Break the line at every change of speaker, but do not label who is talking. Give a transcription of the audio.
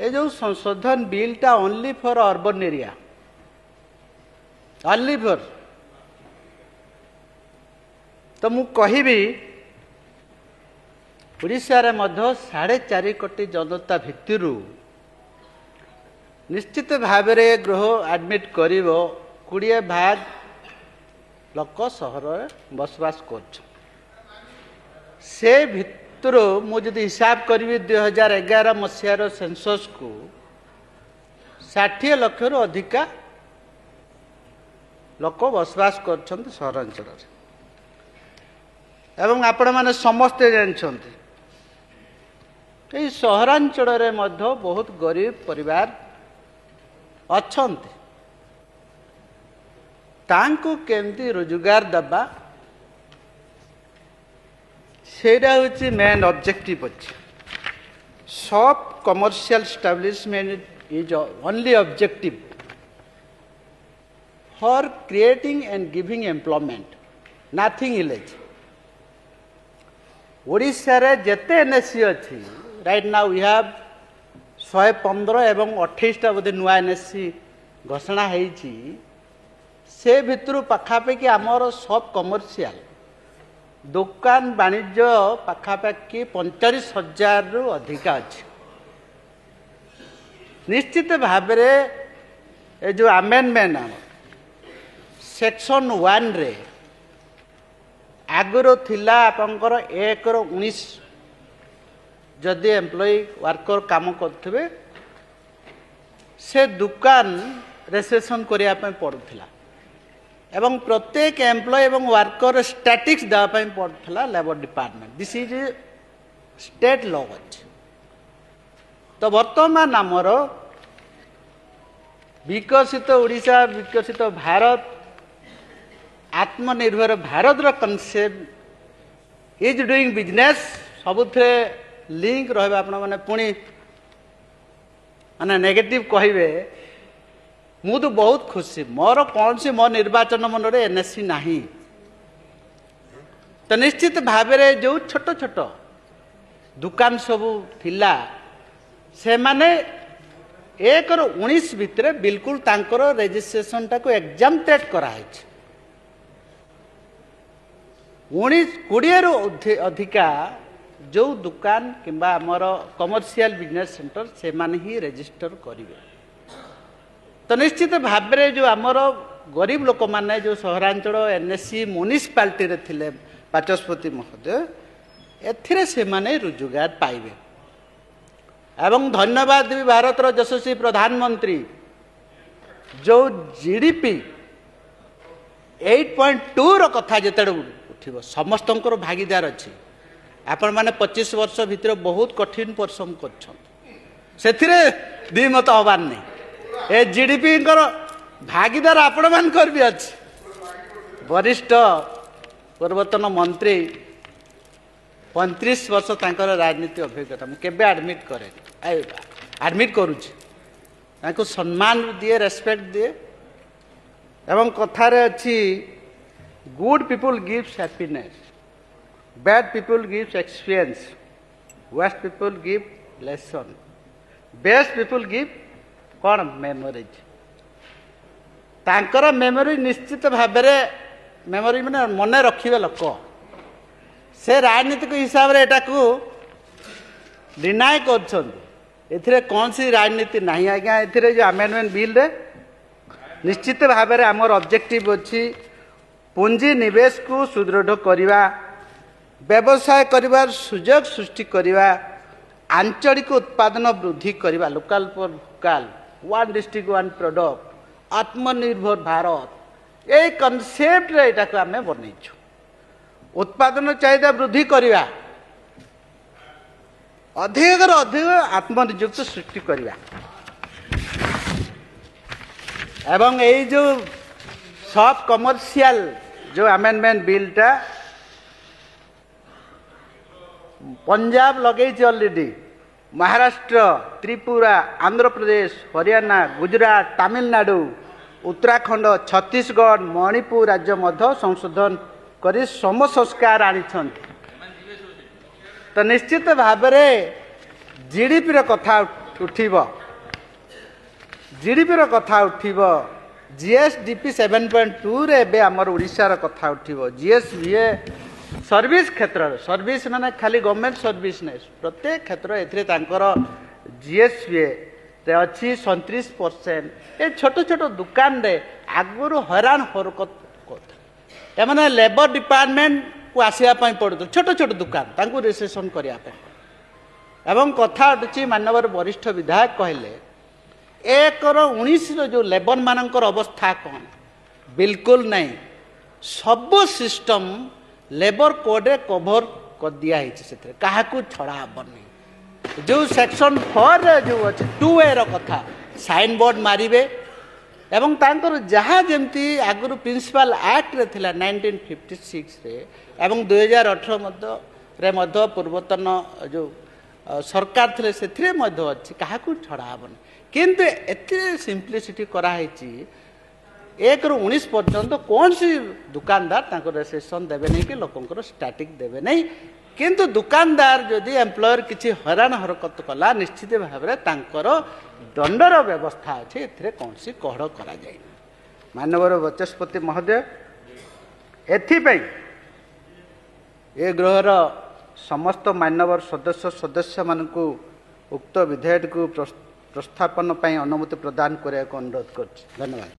ये जो संशोधन बिलटा only for urban area, only for, तो मु कहिबी ओडिशा रे मध्य 4.5 कोटी जनता भितर निश्चित भाव में गृह एडमिट कर 20 भाग लोक सहर बसवास कर से भितर मुझे हिसाब करी 2011 मसीहार सेंसस को 60 लाख रु अधिका लोक बसवास कर सहरांचल एवं आपण माने समस्ते जानछन्ति ये सहरांचल रे मध्य बहुत गरीब परिवार अच्छन्ति, तांको केमती रोजगार दबा सेटा होची मेन ऑब्जेक्टिव अछि। सब commercial establishment is only objective for creating and giving employment, nothing else. Odisha रे जेते एनएससी अछि राइट नाउ वी हैव 115 एवं 28टा बोधे नुआ एनएससी घोषणा होईची, से भितर पाखापाखि आमर सब कमर्शियल दुकान वाणिज्य पाखापाखि 45,000 रु अधिका अछि। निश्चित भाव में जो आमेंडमेंट सेक्शन 1 रे आगुरो थिला आपंकर 1/19 जदि एम्प्लॉय वर्कर काम करथिबे से दुकान रेजिस्ट्रेशन करिया पय पड़ुथिला एवं प्रत्येक एम्प्लॉय एवं वर्कर स्टैटिक्स दा पय पड़ुथिला labour department. This is state law. तो वर्तमान आमर विकसित ओडिशा विकसित भारत आत्मनिर्भर भारत रो कॉन्सेप्ट इज डूइंग बिजनेस सबुथे लिंक रहा आपण मैंने पुणी माने नेगेटिव कहे मु तो बहुत खुशी मोर कौन सी मो निर्वाचन मन रे एनएससी नाही। तो निश्चित भाव में जो छोट छोट दुकान सब थिला से माने 1/19 भितर बिल्कुल तांकर रेजिस्ट्रेशन टाको एग्जाम्प्टेड कराई 19-20 रु अधिका जो दुकान किंबा आमर कमर्शियल बिजनेस सेंटर से माने ही रजिस्टर करेंगे। तो निश्चित भाव में जो आमर गरीब लोक माने जो सहरांचल एनएससी म्युनिसिपालिटी रे थिले बाचस्पति महोदय एथिरे से माने रोजगार पाइबे। एवं धन्यवाद देवी भारत यशस्वी प्रधानमंत्री जो जीडीपी 8.2 रो कथा जेते उठिबो समस्तंकर भागीदार अछि। आपण माने 25 वर्ष भितर बहुत कठिन परिश्रम कर द्विमत हबार नहीं। ए जीडीपी भागीदार आपण मान कर भी अच्छे। वरिष्ठ पूर्वतन मंत्री 35 वर्ष तांकर राजनीति अभिज्ञता मुझे एडमिट करे एडमिट करुच्ची सम्मान दिए रेस्पेक्ट दिए एवं कथार अच्छी good people gives happiness, bad people gives experience, worst people give lesson, best people give कौन मेमोरीज। तांकर मेमोरी निश्चित भाव में मेमोरी मैंने मन रखिए लोक से राजनीतिक हिसाब से एटाकू डिनाय कर कौन सी राजनीति नहीं आज्ञा। ए जो आमेंडमेंट बिल रे निश्चित भाव में आमर ऑब्जेक्टिव अच्छी पुंजी निवेश को सुदृढ़ करवा, व्यवसाय करिवार सुजोग सृष्टि करवा, आंचलिक उत्पादन वृद्धि करवा, local for vocal, one district one product, आत्मनिर्भर भारत ये कॉन्सेप्ट रे एटा को आमे बनैछु। उत्पादन चाहिदा वृद्धि करवा, अधिक अधिक आत्मनियुक्त सृष्टि करवा एवं यही जो सब कमर्शियल जो अमेंडमेंट बिलटा पंजाब लगे ऑलरेडी, महाराष्ट्र, त्रिपुरा, आंध्र प्रदेश, हरियाणा, गुजरात, तमिलनाडु, उत्तराखंड, छत्तीसगढ़, मणिपुर राज्य मध्य संशोधन करी सम संस्कार आनी। तो निश्चित भाव में जीडीपी कथा उठिब जीडीपी कथा उठिब जीएसडीपी 7.2 रे बे हमर उड़ीसार कथा उठिब जीएसवीए सर्विस क्षेत्र सर्विस माने खाली गवर्नमेंट सर्विस नहीं प्रत्येक क्षेत्र एथिरे तांकर जीएसवीए रे अछि 37%। ए छोट छोट दुकान रे आगुरु हैरान हरकत करते एमाने लेबर डिपार्टमेंट को आसिया पई पड़तो छोट छोट दुकान तांको रेजिस्ट्रेशन करिया पे एवं कथा उठुची मानवर वरिष्ठ विधायक कहले 1/19 जो लेबर मानकर अवस्था कौन बिल्कुल नहीं सब सिस्टम लेबर कोड रे कवर कर दिया है क्या छड़ा हेनी जो सेक्शन 4 रे जो अच्छे 2A रो कथा साइन बोर्ड मारिबे एवं तांकर जहाँ जमती आगुरु प्रिंसिपल एक्ट रे थिला 1956 रे एवं 2018 रे मध्य पूर्वतन जो सरकार थे से अच्छी क्या छड़ा हेनी किंतु एते सिंप्लिसिटी कराई 1-19 पर्यंत कौन सी दुकानदार तांको रेजिस्ट्रेशन देवे नहीं कि लोकंकर स्टैटिक देवे नहीं किंतु दुकानदार जदि एम्प्लॉयर किसी हैरान हरकत कला निश्चित भाव में तांकर दंडर व्यवस्था अच्छे एथिरे कौन सी कहड़ करा जाए मानवर वाचस्पति महोदय एथिपाई ए गृहर समस्त मानवर सदस्य मानकु उक्त विधेयक को प्रस्थापन पर अनुमति प्रदान करने को अनुरोध कर धन्यवाद।